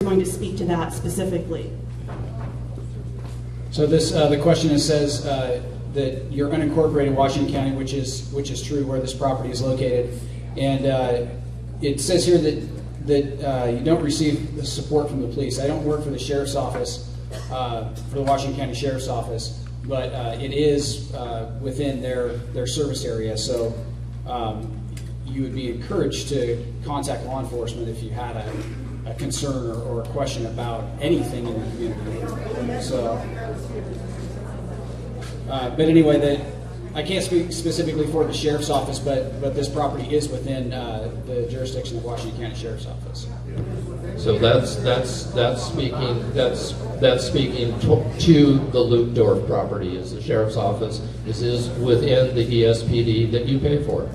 going to speak to that specifically. So this the question says that you're unincorporated in Washington County, which is true where this property is located, and it says here that you don't receive the support from the police. I don't work for the sheriff's office, for the Washington County Sheriff's Office, but it is within their service area. So you would be encouraged to contact law enforcement if you had a concern or a question about anything in your community. So, but anyway, I can't speak specifically for the sheriff's office, but this property is within the jurisdiction of the Washington County Sheriff's Office. So that's speaking to the Luke Dorf property. Is the sheriff's office? This is within the ESPD that you pay for.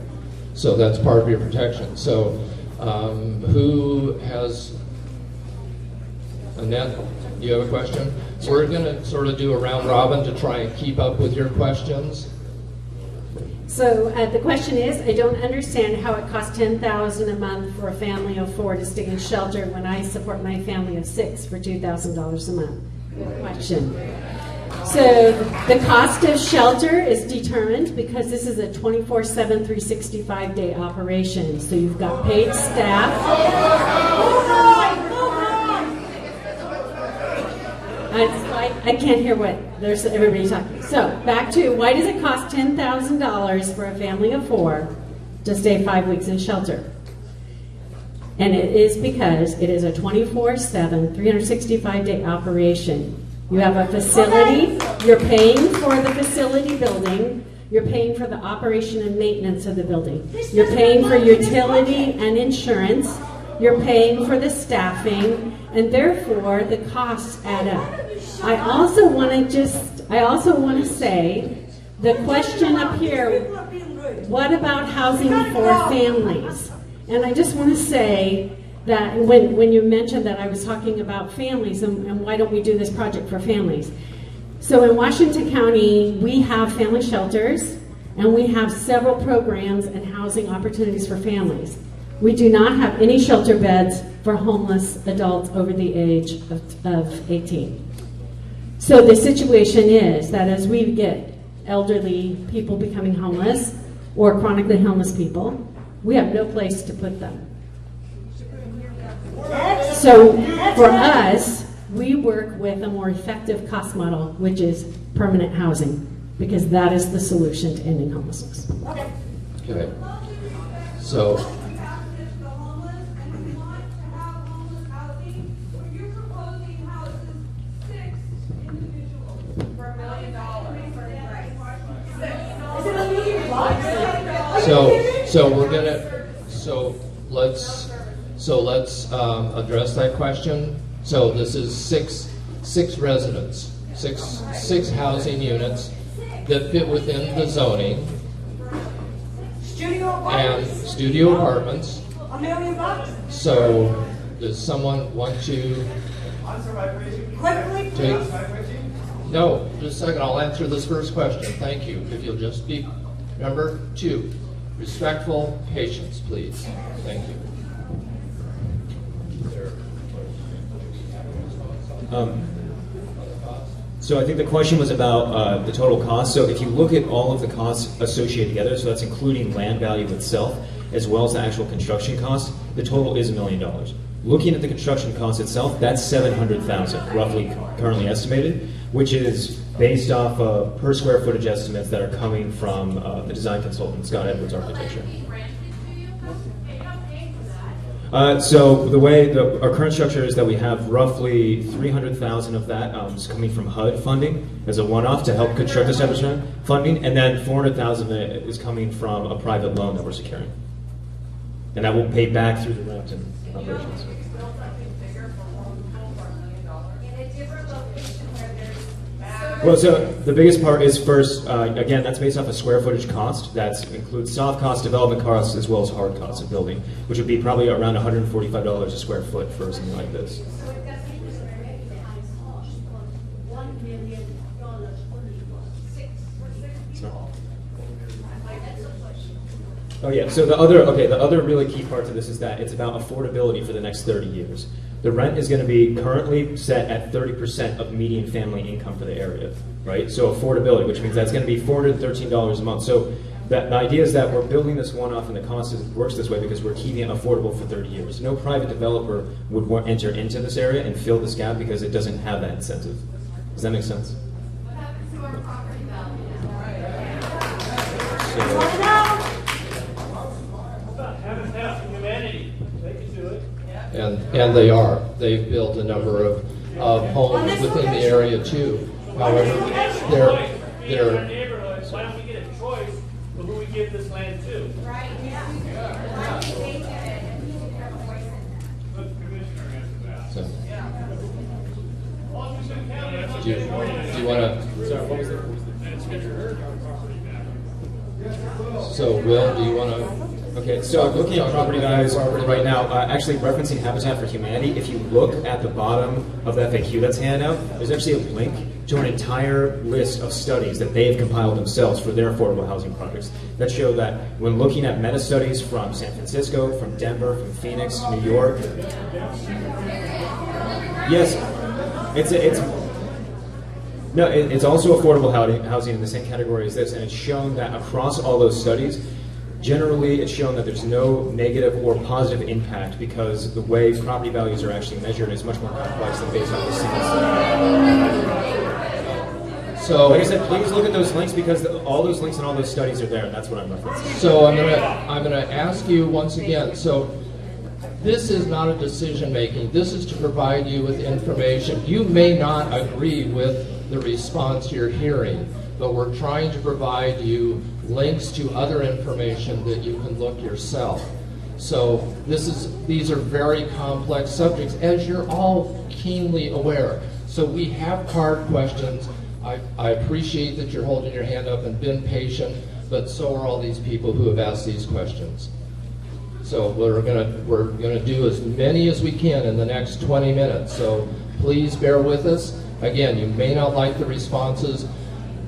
So that's part of your protection. So who has, Annette, do you have a question? We're going to sort of do a round robin to try and keep up with your questions. So the question is, I don't understand how it costs $10,000 a month for a family of 4 to stay in shelter when I support my family of 6 for $2,000 a month. Good question. So the cost of shelter is determined because this is a 24/7, 365-day operation. So you've got paid staff. I can't hear what there's everybody talking. So back to why does it cost $10,000 for a family of 4 to stay 5 weeks in shelter? And it is because it is a 24/7, 365-day operation. You have a facility, you're paying for the facility building, you're paying for the operation and maintenance of the building, you're paying for utility and insurance, you're paying for the staffing, and therefore the costs add up. I also want to say, the question up here, what about housing for families? And I just want to say that when you mentioned that I was talking about families and why don't we do this project for families. So in Washington County, we have family shelters and we have several programs and housing opportunities for families. We do not have any shelter beds for homeless adults over the age of 18. So the situation is that as we get elderly people becoming homeless or chronically homeless people, we have no place to put them. So for us, we work with a more effective cost model, which is permanent housing, because that is the solution to ending homelessness. Okay. So let's address that question. So this is six residents, six housing units that fit within the zoning. And studio apartments. $1 million. So does someone want to take? No, just a second. I'll answer this first question. Thank you. If you'll just be. Number 2, respectful patience, please. Thank you. So I think the question was about the total cost. So if you look at all of the costs associated together, so that's including land value itself, as well as the actual construction cost, the total is $1 million. Looking at the construction cost itself, that's $700,000, roughly currently estimated, which is based off of per square footage estimates that are coming from the design consultant, Scott Edwards Architecture. So the way our current structure is that we have roughly $300,000 of that is coming from HUD funding as a one-off to help construct establishment funding, and then $400,000 of it is coming from a private loan that we're securing, and that will pay back through the rent and operations. Well, so the biggest part is first, again, that's based off a square footage cost. That includes soft cost, development costs, as well as hard costs of building, which would be probably around $145 a square foot for something like this. Oh yeah, so the other really key part to this is that it's about affordability for the next 30 years. The rent is going to be currently set at 30% of median family income for the area, right? So affordability, which means that's going to be $413 a month. So the idea is that we're building this one off, and the cost works this way because we're keeping it affordable for 30 years. No private developer would enter into this area and fill this gap because it doesn't have that incentive. Does that make sense? What happens to our property value? So, Humanity. They can do it. And they are. They've built a number of homes within the area too. However, Being in our they're neighborhood, why don't we get a choice for who we give this land to? Right, yeah. Why do they get it and who should have a voice in Let the commissioner answer that. so. Washington County. Do you want to? sorry, what was the So, Will, do you want to? Okay, so looking at property values right now, actually referencing Habitat for Humanity, if you look at the bottom of the FAQ that's handed out, there's actually a link to an entire list of studies that they have compiled themselves for their affordable housing projects that show that when looking at meta studies from San Francisco, from Denver, from Phoenix, New York, yes, it's also affordable housing in the same category as this, and it's shown that across all those studies, generally it's shown that there's no negative or positive impact because the way property values are actually measured is much more complex than based on the single study. So, Like I said, please look at those links because all those links and all those studies are there, and that's what I'm referencing. so I'm gonna ask you once again. So, this is not a decision making. This is to provide you with information. You may not agree with the response you're hearing, but we're trying to provide you links to other information that you can look yourself. So these are very complex subjects, as you're all keenly aware. So we have hard questions. I appreciate that you're holding your hand up and been patient, but so are all these people who have asked these questions. So we're gonna do as many as we can in the next 20 minutes. So please bear with us. Again, you may not like the responses,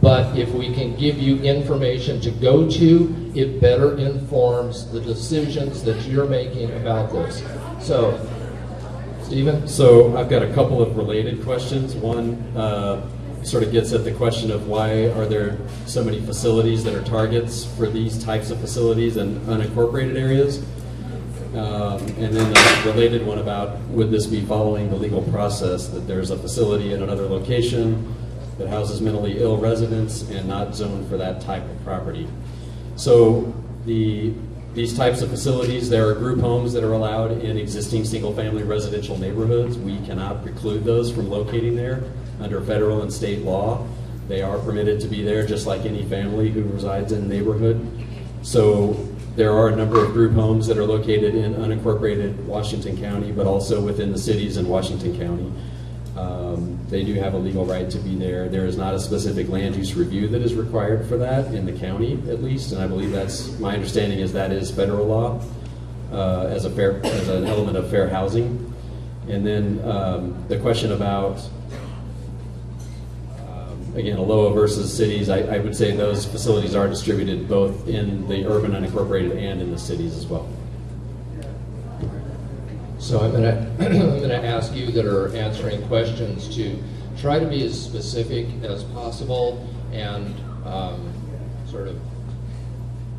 but if we can give you information to go to, it better informs the decisions that you're making about this. So, Stephen? So I've got a couple of related questions. One sort of gets at the question of why are there so many facilities that are targets for these types of facilities in unincorporated areas? And then a related one about would this be following the legal process that there's a facility in another location that houses mentally ill residents and not zoned for that type of property. So these types of facilities, there are group homes that are allowed in existing single-family residential neighborhoods. We cannot preclude those from locating there under federal and state law. They are permitted to be there just like any family who resides in a neighborhood. So there are a number of group homes that are located in unincorporated Washington County, but also within the cities in Washington County. They do have a legal right to be there. There is not a specific land use review that is required for that in the county, at least, and I believe that's my understanding is that is federal law as an element of fair housing. And then the question about again, Aloha versus cities, I would say those facilities are distributed both in the urban unincorporated and in the cities as well. So I'm gonna ask you that are answering questions to try to be as specific as possible and sort of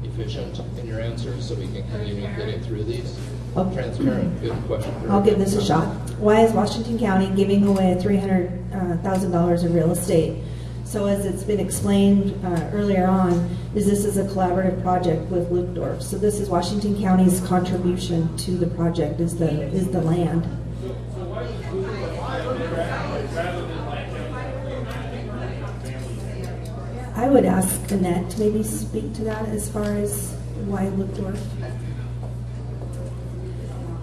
efficient in your answers so we can continue getting through these. Okay. Transparent, good question. I'll give this a shot. Why is Washington County giving away $300,000 in real estate? So as it's been explained earlier on, this is a collaborative project with Dorf. So this is Washington County's contribution to the project is the land. I would ask Annette to maybe speak to that as far as why Dorf.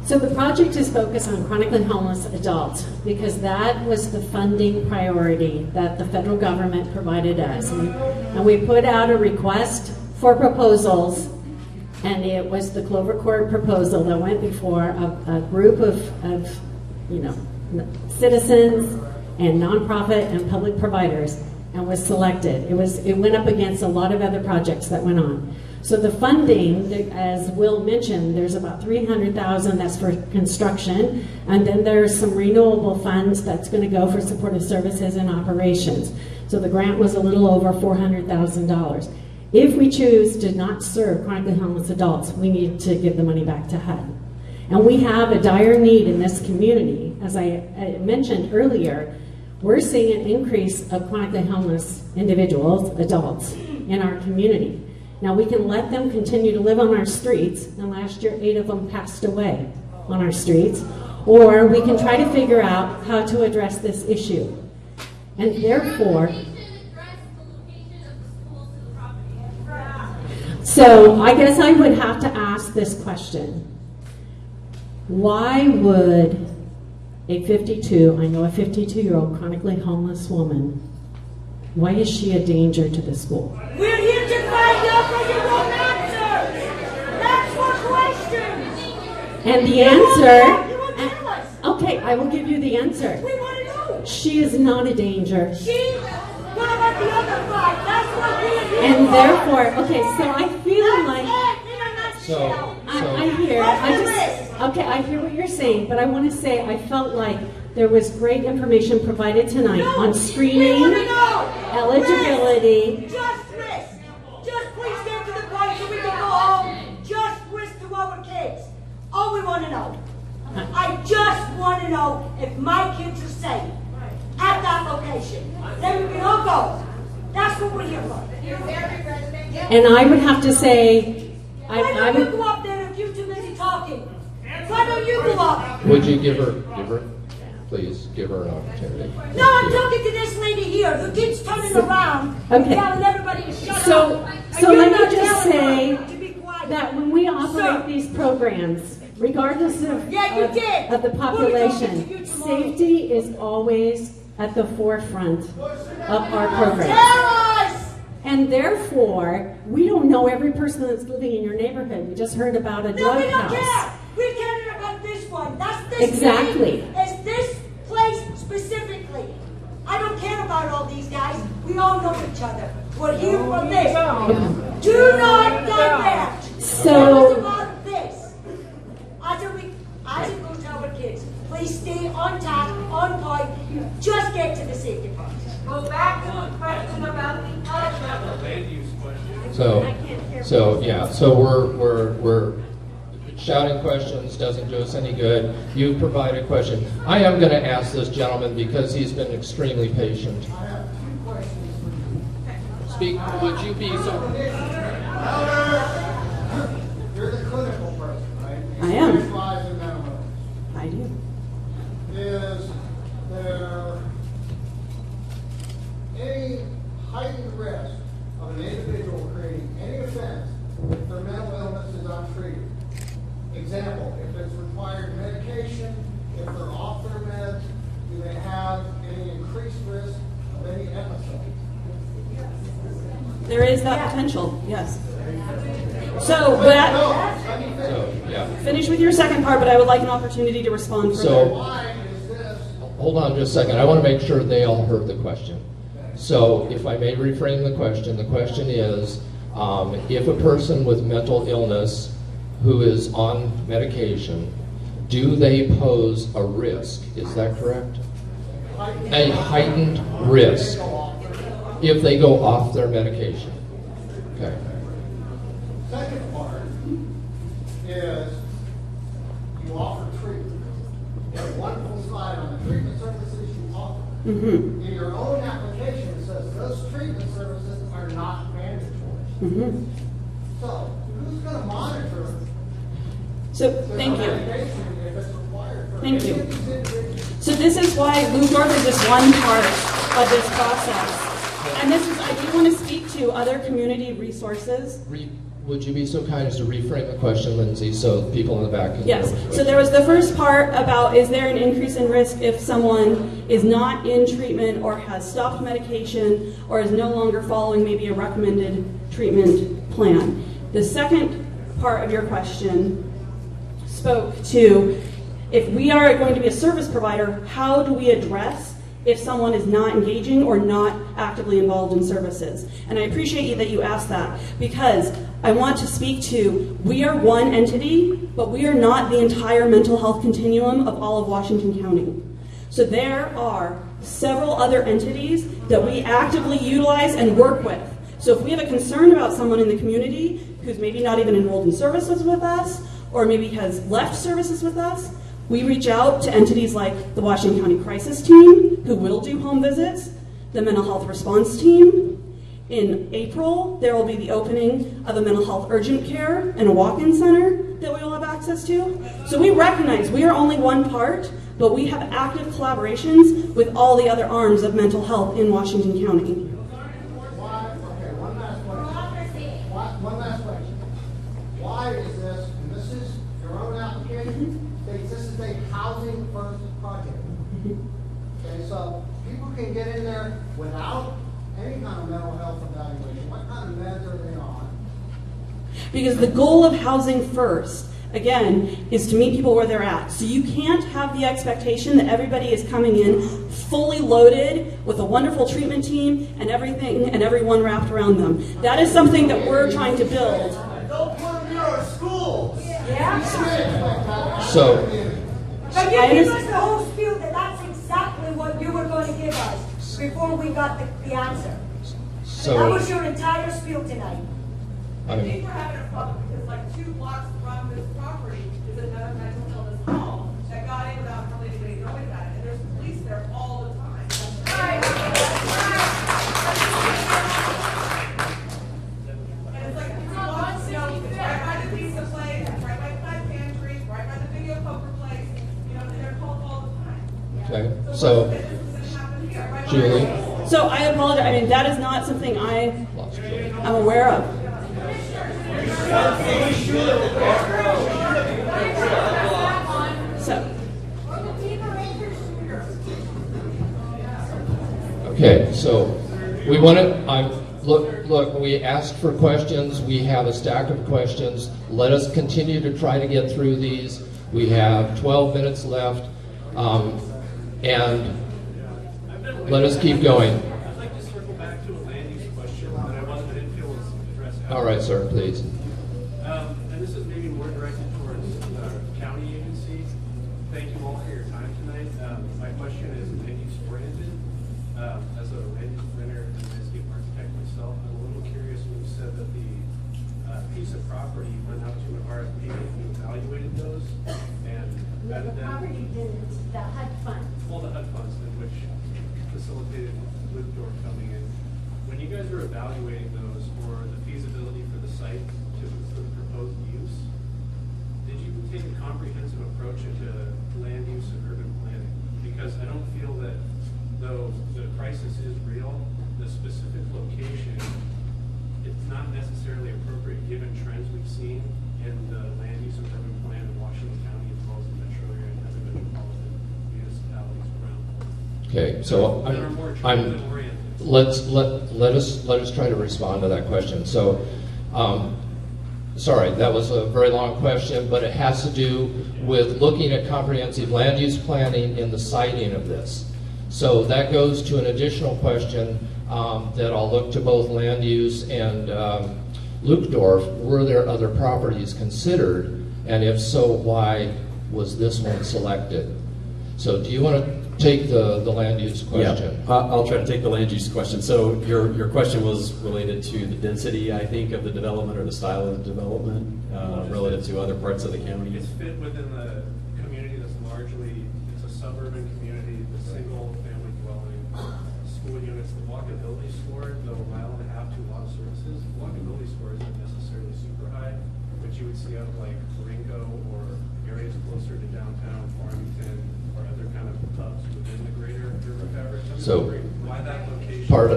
So the project is focused on chronically homeless adults because that was the funding priority that the federal government provided us. And we put out a request for proposals, and it was the Clover Court proposal that went before a group of citizens and nonprofit and public providers and was selected. It went up against a lot of other projects that went on. So the funding, as Will mentioned, there's about $300,000 that's for construction, and then there's some renewable funds that's going to go for supportive services and operations. So the grant was a little over $400,000. If we choose to not serve chronically homeless adults, we need to give the money back to HUD. And we have a dire need in this community. As I mentioned earlier, we're seeing an increase of chronically homeless individuals, adults, in our community. Now, we can let them continue to live on our streets, and last year 8 of them passed away on our streets, or we can try to figure out how to address this issue. And therefore, so I guess I would have to ask this question. Why would a 52-year-old chronically homeless woman, why is she a danger to the school? We're here to find out what you want answers. That's what questions. And the answer, okay, I will give you the answer. We want to know. She is not a danger. What about the other five? That's what we're here And for. therefore, okay, so I feel like, I hear what you're saying, but I want to say I felt like there was great information provided tonight on screening, eligibility. Just risk. Just please get to the point so we can go home. Just risk to our kids. All we want to know. I just want to know if my kids are safe at that location. Then we can all go. That's what we're here for. And I would have to say, Why I don't you would, go up there if you're too busy talking? Why don't you go up? Would you give her, please, give her an opportunity. No, I'm talking to this lady here. The kid's turning around and Okay. telling everybody to shut So- up. so And you're let me not just telling say her to be quiet. that when we operate Sir. these programs, regardless of, Yeah, you did. of the We'll be talking to population, you tomorrow. safety is always at the forefront of our Tell programs. us! And therefore, we don't know every person that's living in your neighborhood. We just heard about a No, drug we don't house. care. We care about this one. That's this Exactly. city. It's this place specifically. I don't care about all these guys. We all know each other. We're here for this. Do not divert. So- Tell us about this. I should go tell our kids. Please stay on task, on point. Just get to the safety part. Go back to the question about the other. Land use question. So we're shouting questions doesn't do us any good. You provide a question. I am going to ask this gentleman because he's been extremely patient. Speak, would you be so? You're the clinical person, right? I am. You specialize in mental health. I do. Is there any heightened risk of an individual creating any offense if their mental illness is untreated? Example, if it's required medication, if they're off their meds, do they have any increased risk of any episode? There is that potential, yes. So, but So, yeah. finish with your second part, but I would like an opportunity to respond further. So, Why is this? hold on just a second. I want to make sure they all heard the question. So, if I may reframe the question is, if a person with mental illness who is on medication, do they pose a risk? Is that correct? A heightened risk if they go off their medication. Okay. Second part is you offer treatment. You have one full slide on the treatment services you offer. Mm-hmm. In your own application, it says those treatment services are not mandatory. Mm-hmm. So who's going to monitor So, the thank you. medication if it's required? For Thank any you. of these individuals? So this is why Dorf is just one part of this process. And this is, I do want to speak to other community resources. Would you be so kind as to reframe the question, Lindsay, so people in the back can Yes, hear what the so there was the first part about is there an increase in risk if someone is not in treatment or has stopped medication or is no longer following maybe a recommended treatment plan. The second part of your question spoke to if we are going to be a service provider, how do we address if someone is not engaging or not actively involved in services? And I appreciate you that you asked that because I want to speak to, we are one entity, but we are not the entire mental health continuum of all of Washington County. So there are several other entities that we actively utilize and work with. So if we have a concern about someone in the community who's maybe not even enrolled in services with us, or maybe has left services with us, we reach out to entities like the Washington County Crisis Team, who will do home visits, the Mental Health Response Team. In April, there will be the opening of a mental health urgent care and a walk-in center that we will have access to. So we recognize we are only one part, but we have active collaborations with all the other arms of mental health in Washington County. Okay, one last question. One last question. Why is this, and this is your own application, states this is a housing first project. Okay, so people can get in there without any kind of mental health evaluation. What kind of meds are they on? Because the goal of Housing First, again, is to meet people where they're at. So you can't have the expectation that everybody is coming in fully loaded with a wonderful treatment team and everything and everyone wrapped around them. That is something that we're trying to build. Don't put them near our schools. Yeah? So, But you give us the whole spiel that that's exactly what you were going to give us before we got the answer. so That was your entire spiel tonight. I think we're having a problem because like 2 blocks from this property is another mental illness home that got in without really anybody knowing about it. And there's police there all the time. And it's like 2 blocks, you know, right by the pizza place, right by the plant pantry, right by the video poker place, you know, they're called all the time. okay. So So, this is going to happen here, right? Julie, So I apologize. I mean, that is not something I'm aware of. So, okay, so we want to, look, we asked for questions. We have a stack of questions. Let us continue to try to get through these. We have 12 minutes left, and let us keep going. I'd like to circle back to a land use question that I didn't feel was addressed. All right, sir, please. And this is maybe more directed towards the county agency. Thank you all for your time tonight. My question is land use oriented. As a land use planner and landscape architect myself, I'm a little curious when you said that the piece of property went out to an RFP and you evaluated those and added them. didn't, the HUD fund. All the HUD funds in which facilitated with Dorf coming in. When you guys are evaluating those for the feasibility for the site for the proposed use, did you take a comprehensive approach into land use and urban planning? Because I don't feel that though the crisis is real, the specific location, it's not necessarily appropriate given trends we've seen in the land use and urban plan in Washington County as well as the metro area and other metropolitan municipalities around. Okay, so That are more I'm transit-oriented. let us try to respond to that question. So, sorry, that was a very long question, but it has to do with looking at comprehensive land use planning in the siting of this. So that goes to an additional question that I'll look to both land use and Dorf. Were there other properties considered, and if so, why was this one selected? So, do you want to take the land use question? Yeah, I'll try to take the land use question. So your question was related to the density, I think, of the development or the style of the development relative to other parts of the county. It's fit within the community that's largely, it's a suburban community, the single family dwelling, school units, the walkability score, though a mile and a half to a lot of services, the walkability score isn't necessarily super high, but you would see out of like Ringo or areas closer to downtown, Farmington, or other kind of hubs within the greater urban fabric. I'm So, wondering why that location? Part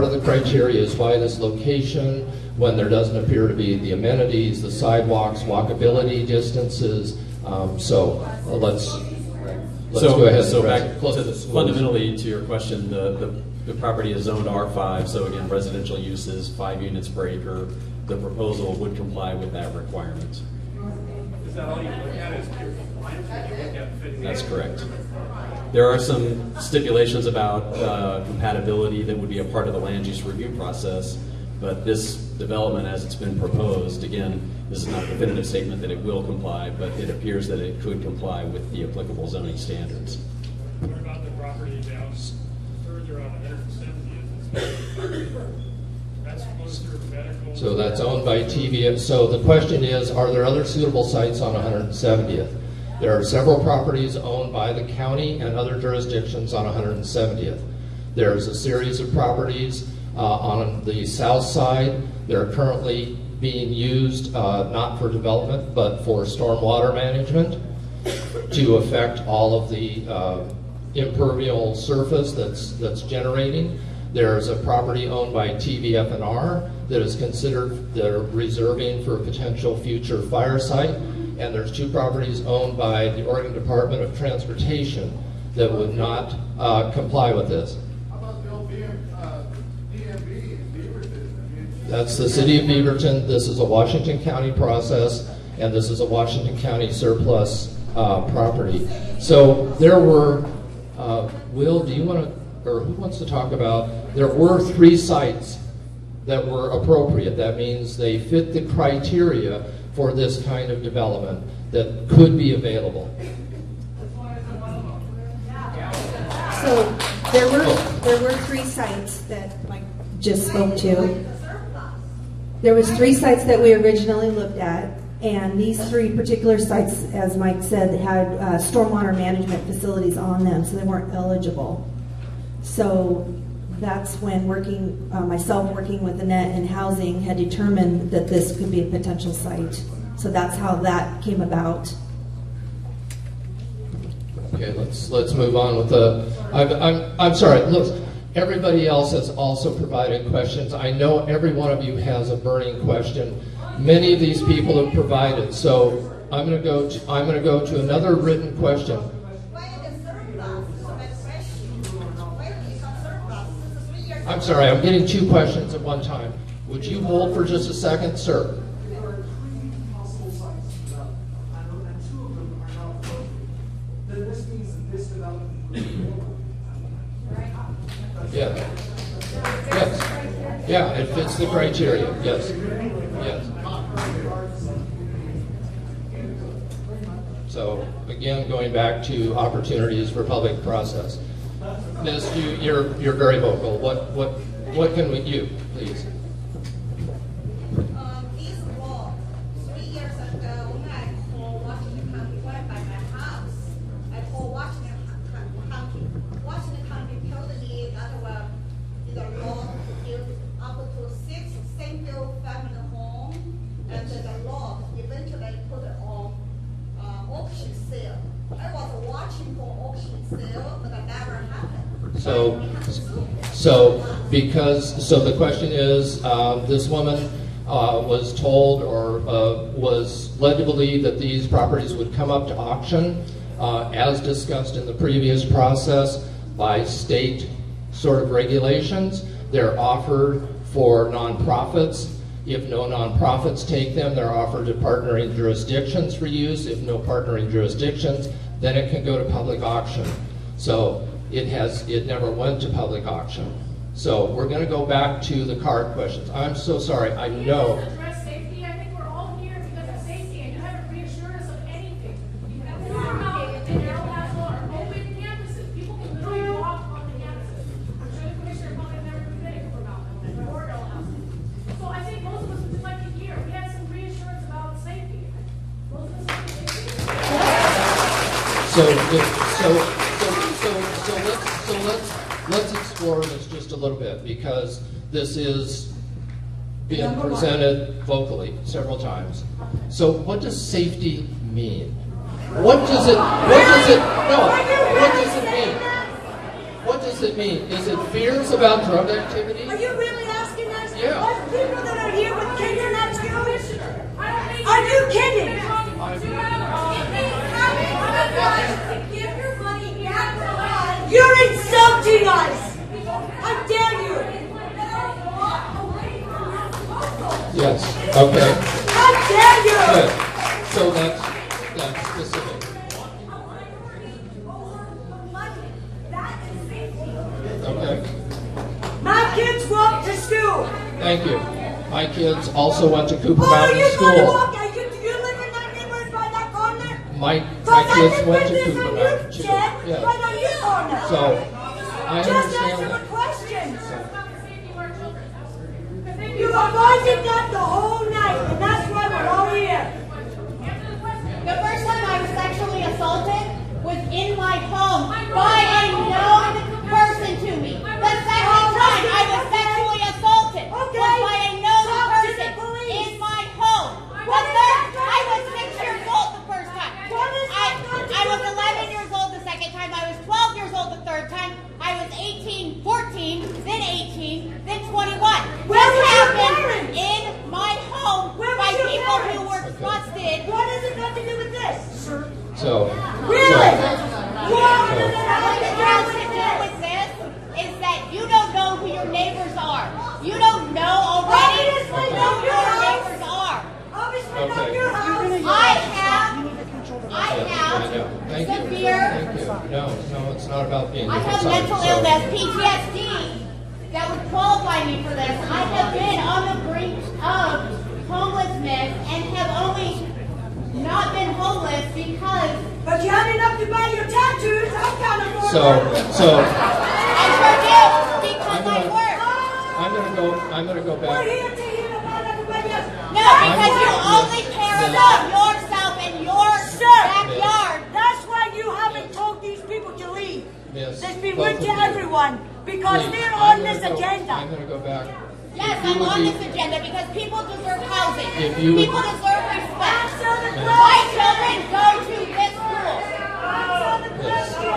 of the criteria is why this location, when there doesn't appear to be the amenities, the sidewalks, walkability distances. Let's go ahead. So and back close to the schools. fundamentally to your question, the property is zoned R5. So again, residential uses, 5 units per acre. The proposal would comply with that requirement. Is that all you look at is pure compliance, or you look at fitting? That's correct. There are some stipulations about compatibility that would be a part of the land use review process, But this development, as it's been proposed, again, this is not a definitive statement that it will comply, but it appears that it could comply with the applicable zoning standards. What about the property down further on 170th? That's closer to medical. So that's owned by TVA. So the question is, are there other suitable sites on 170th? There are several properties owned by the county and other jurisdictions on 170th. There's a series of properties on the south side. They're currently being used not for development, but for stormwater management to affect all of the impermeable surface that's generating. There's a property owned by TVF&R that is considered, they're reserving for a potential future fire site. And there's 2 properties owned by the Oregon Department of Transportation that would not comply with this. How about the old DMV in Beaverton? That's the city of Beaverton. This is a Washington County process, and this is a Washington County surplus property. So there were, Will, do you want to, or who wants to talk about, there were 3 sites that were appropriate. That means they fit the criteria for this kind of development that could be available. So there were 3 sites that Mike just spoke to. There was 3 sites that we originally looked at, and these 3 particular sites, as Mike said, had stormwater management facilities on them, so they weren't eligible. So that's when myself working with Annette and Housing had determined that this could be a potential site. So that's how that came about. Okay, let's move on with the. I'm sorry. Look, everybody else has also provided questions. I know every one of you has a burning question. Many of these people have provided. So I'm going to go to another written question. I'm sorry, I'm getting 2 questions at one time. Would you hold for just a second, sir? There are 3 possible sites developed, and 2 of them are not approved. Then this means that this development will be Yeah. Yes. Yeah, it fits the criteria. Yes. Yes. So again, going back to opportunities for public process. Miss, you're very vocal. What can we do, please? This wall, 3 years ago, when I called Washington County right by my house, I told Washington County told me that is a law to build up to 6 single family home, and the law eventually put it on auction sale. I was watching for auction sale, but it never happened. So the question is, this woman was told or was led to believe that these properties would come up to auction, as discussed in the previous process, by state sort of regulations. They're offered for nonprofits. If no nonprofits take them, they're offered to partnering jurisdictions for use. If no partnering jurisdictions, then it can go to public auction. So it never went to public auction. So we're going to go back to the card questions. I'm so sorry. I know. Address safety. I think we're all here because of safety, and you haven't reassured us of anything. You have Dorf and Arrowhead are open campuses. People can literally walk on the campuses. I'm sure the commissioner probably never committed for Mountain or Arrowhead. So I think most of us would like to hear. We had some reassurance about safety. Most of us like to hear. Let's explore this just a little bit, because this is being presented vocally several times. So what does safety mean? What does it mean? What does it mean? Is it fears about drug activity? Are you really asking us? Yeah. Are people that are here with kids in that school? Are you kidding? Give your money back to us. You're insulting us! How dare you? Yes. Okay. How dare you? Good. So that's specific. Okay. My kids walk to school. Thank you. My kids also went to Cooper Oh, Mountain you School. gonna walk, you live in that neighborhood by that corner? My Because I kids can went to witness Cooper and Mountain you too. said Yes. right on your corner. So, I Just understand answer that. the questions. Safety of our children. Because they You avoided that the whole night, and that's why we're all here. answer the question. The first time I was sexually assaulted was in my home by a known person to me. The second time I was sexually assaulted was by a known person in my home. The third, I was 6 years old the first time. I was 11 years old the second time. I was 12 years old the third time. I was 18, 14, then 18, then 21. Where were This your happened parents? in my home Where by was your people who parents? were trusted. What has it got to do with this? So, Really? so, What What does it it have has to to do do with with this? this is that you don't know who your neighbors are. You don't know already Obviously who not your your house. neighbors are. Obviously not Okay. your house. I have thank you. severe, Thank you. No, it's not about being I have different mental sides. illness, PTSD, that would qualify me for this. I have been on the brink of homelessness and have only not been homeless because But you had enough to buy your tattoos. I can't afford So, that. so, I sure do, because I work. I'm gonna go We're back. here to hear about everybody else. No, because you only care about yourself and your backyard. That's why you haven't told these people to leave. Miss, There's been both word of to you. everyone because Please, they're I'm on gonna this go- agenda. I'm gonna go back. Yes, If you I'm would on be- this agenda because people deserve housing. If you would- People deserve respect. Answer the My question. children go to this school. Answer the question.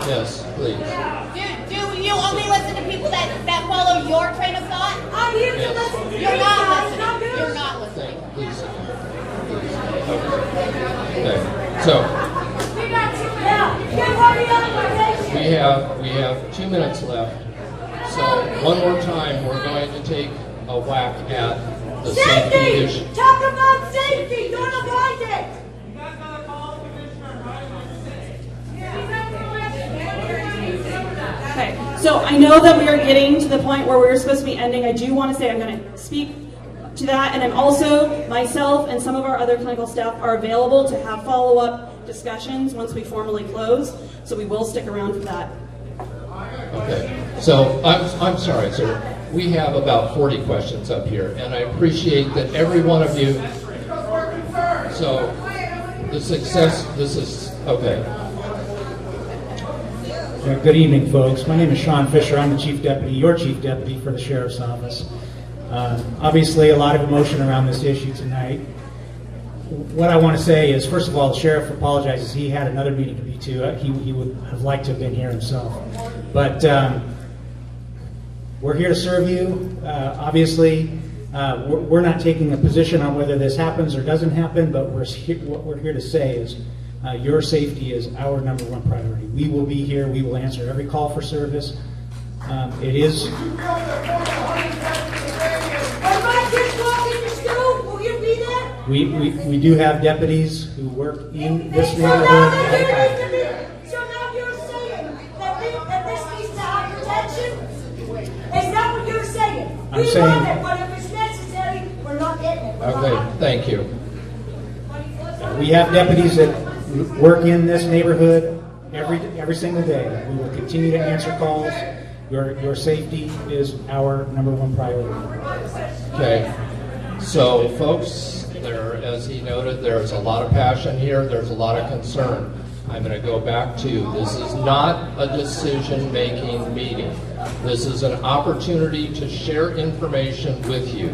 Yes, please. Do you only listen to people that follow your train of thought? I'm here to Yes. listen to You're you not guys, listening. not yours. You're not listening. Please sit down. Please. Okay. So, Yeah, give her the obligation. we have 2 minutes left. So, one more time, we're going to take a whack at the safety issue. Safety! Talk about safety! Don't avoid it! Okay, so I know that we are getting to the point where we're supposed to be ending. I do want to say I'm going to speak to that, and I'm also, myself and some of our other clinical staff are available to have follow-up discussions once we formally close, so we will stick around for that. Okay. So, I'm sorry, sir. We have about 40 questions up here, and I appreciate that every one of you. So, this is, okay. Good evening, folks. My name is Sean Fisher. I'm the Chief Deputy, your Chief Deputy for the Sheriff's Office. Obviously, a lot of emotion around this issue tonight. What I want to say is, first of all, the Sheriff apologizes. He had another meeting to be to. He would have liked to have been here himself. But we're here to serve you. Obviously, we're not taking a position on whether this happens or doesn't happen, but what we're here to say is your safety is our number one priority. We will be here. We will answer every call for service. It is. When my kids walk into school, will you be there? We do have deputies who work in this So now neighborhood. you're saying that this needs to have protection? Is that what you're saying? I'm We saying- want it, but if it's necessary, we're not getting it. Okay, thank you. We have deputies that work in this neighborhood every single day. We will continue to answer calls. Your safety is our number one priority. Okay. So, folks, as he noted, there's a lot of passion here. There's a lot of concern. I'm going to go back to this is not a decision-making meeting. This is an opportunity to share information with you.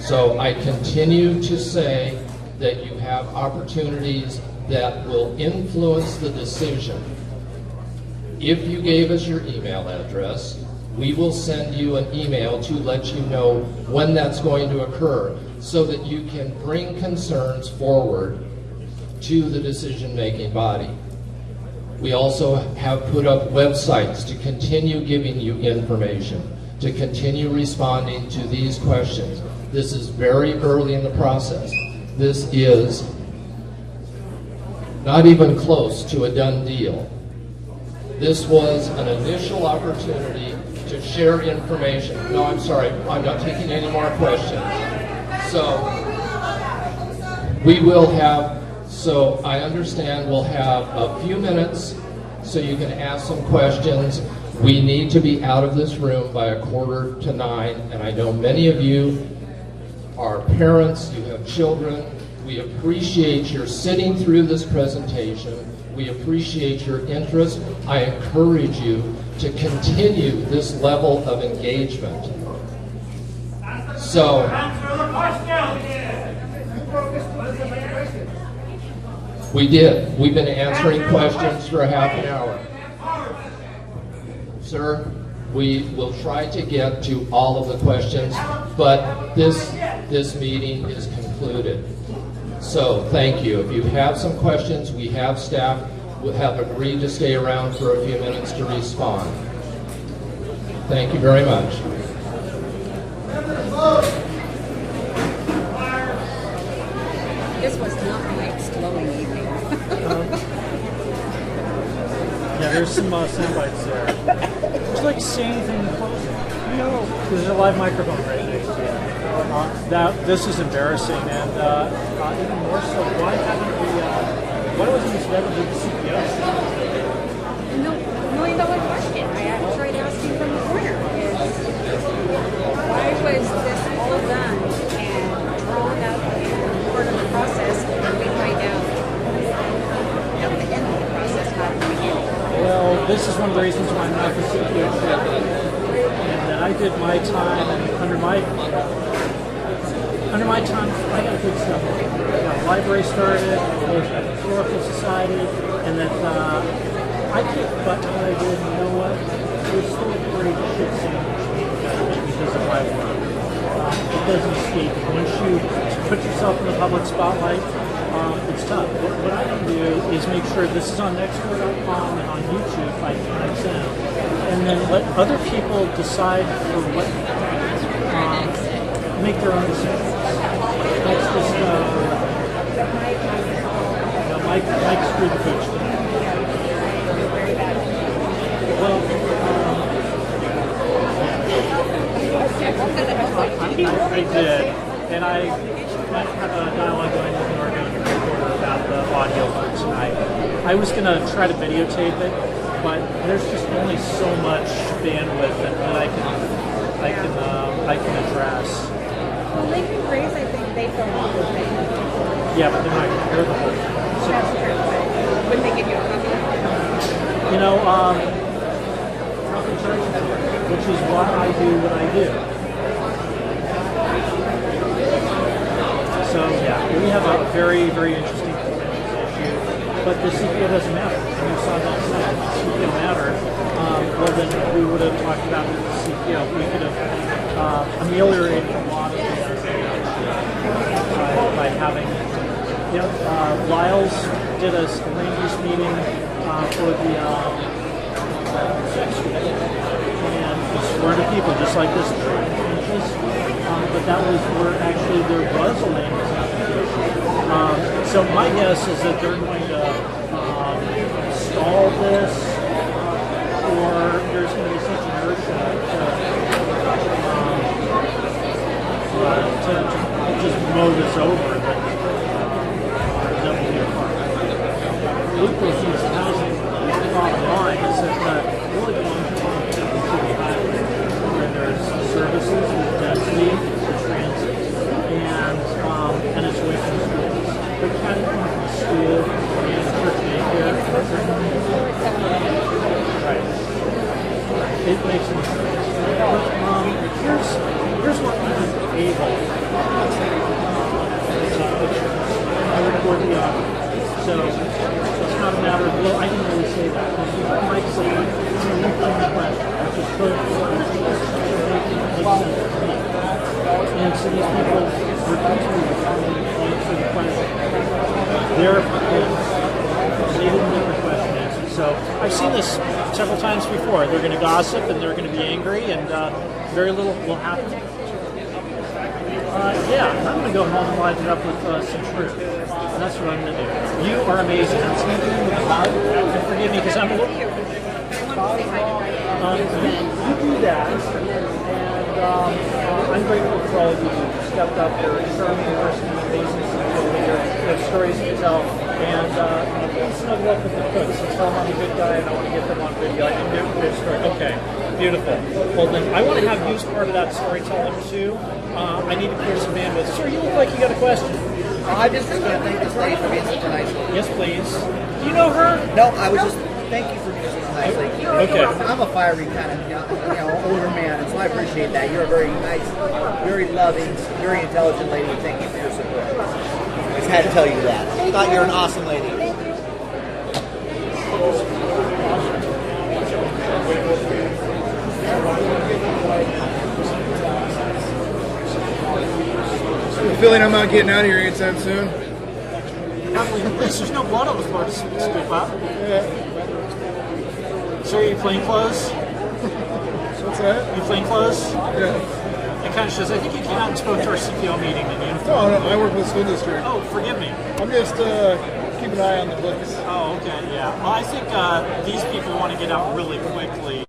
So I continue to say that you have opportunities that will influence the decision. If you gave us your email address, we will send you an email to let you know when that's going to occur so that you can bring concerns forward to the decision-making body. We also have put up websites to continue giving you information, to continue responding to these questions. This is very early in the process. This is not even close to a done deal. This was an initial opportunity to share information. No, I'm sorry, I'm not taking any more questions. So we will have, so I understand we'll have a few minutes so you can ask some questions. We need to be out of this room by 8:45, and I know many of you are parents, you have children. We appreciate your sitting through this presentation. We appreciate your interest. I encourage you to continue this level of engagement. So, we did. We've been answering questions for a half an hour. Sir, we will try to get to all of the questions, but this meeting is concluded. So thank you. If you have some questions, we have staff who have agreed to stay around for a few minutes to respond. Thank you very much. This was not my exploding evening. Yeah, there's some sound bites there. Would you like to say anything in closing? No. There's a live microphone right there. This is embarrassing, and even more so, why wasn't this never with the CPO? No, $1 million question. I tried asking from the corner is why was this all done and drawn up and part of the process, and we find out at the end of the process how to begin? Well, this is one of the reasons why I'm not the CPO chair. And I did my time, and under my time, I got good stuff. The library started, I was at the Historical Society, and that I kicked butt when I did, you know what? It was still a great shit sandwich because of my work. It doesn't escape. Once you put yourself in the public spotlight, it's tough. What I can do is make sure this is on nextdoor.com and on YouTube by XM, and then let other people decide for what, make their own decisions. That's just, Mike screwed the coach. Well, I did, and I had a dialogue going with an organic reporter about the audio for tonight. I was going to try to videotape it, but there's just only so much bandwidth that I can address. Well, Lincoln Grace, I think they film all the thing. Yeah, but they're not going to hear the whole thing. So, that's true, but wouldn't they give you a copy? You know, which is why I do what I do. So, yeah, we have a very, very interesting issue, but the CPO doesn't matter. And you saw that tonight. The CPO mattered. Well, then we would have talked about the CPO. We could have ameliorated a lot of the by having, Lyles did a land use meeting for the and we swear to people just like this, but that was where actually there was a land use application. So my guess is that they're going to stall this, or there's going to be such inertia to just mow this over that will be a problem. Luke was used housing. The bottom line is that really belongs to the highway, where there's services, there's density, there's transit, and it's away from schools. But kind of school and church daycare. Right. It makes no sense. But here's what I'm able I record the audio. So it's not a matter of, well, I didn't really say that. Because Mike said, I'm going to reframe the question, which is put and so these people refuse to answer the question. They're they didn't get the question answered. So I've seen this several times before. They're going to gossip and they're going to be angry, and very little will happen. Yeah, I'm going to go home and light it up with some truth. And that's what I'm going to do. You are amazing. I'm speaking with the and forgive me because I'm a little... You do that, and I'm grateful for all of you who stepped up. You're a charming person, amazing people, your stories to tell, and please snuggle up with the cooks and tell them I'm a good guy and I want to get them on video. I can do their story. Okay, beautiful. Well then, I want to have you as part of that storytelling too. I need to clear some bandwidth. Sir, you look like you got a question. I just want to thank this lady for being such a nice lady. Yes, please. Do you know her? No, I was just thank you for being such a nice lady. Okay. I'm a fiery kind of older man, and so I appreciate that. You're a very nice, very loving, very intelligent lady. Thank you for your support. I just had to tell you that. I thought you're an awesome lady. Thank you. I have a feeling I'm not getting out of here anytime soon. At least there's no blood on the floor to scoop up. So are you plain clothes? What's that? You plain clothes? Yeah. It kind of shows. I think you came out and spoke to our CPO meeting in uniform. No, I work with the school district. Oh, forgive me. I'm just keeping an eye on the books. Oh, okay, yeah. Well, I think these people want to get out really quickly.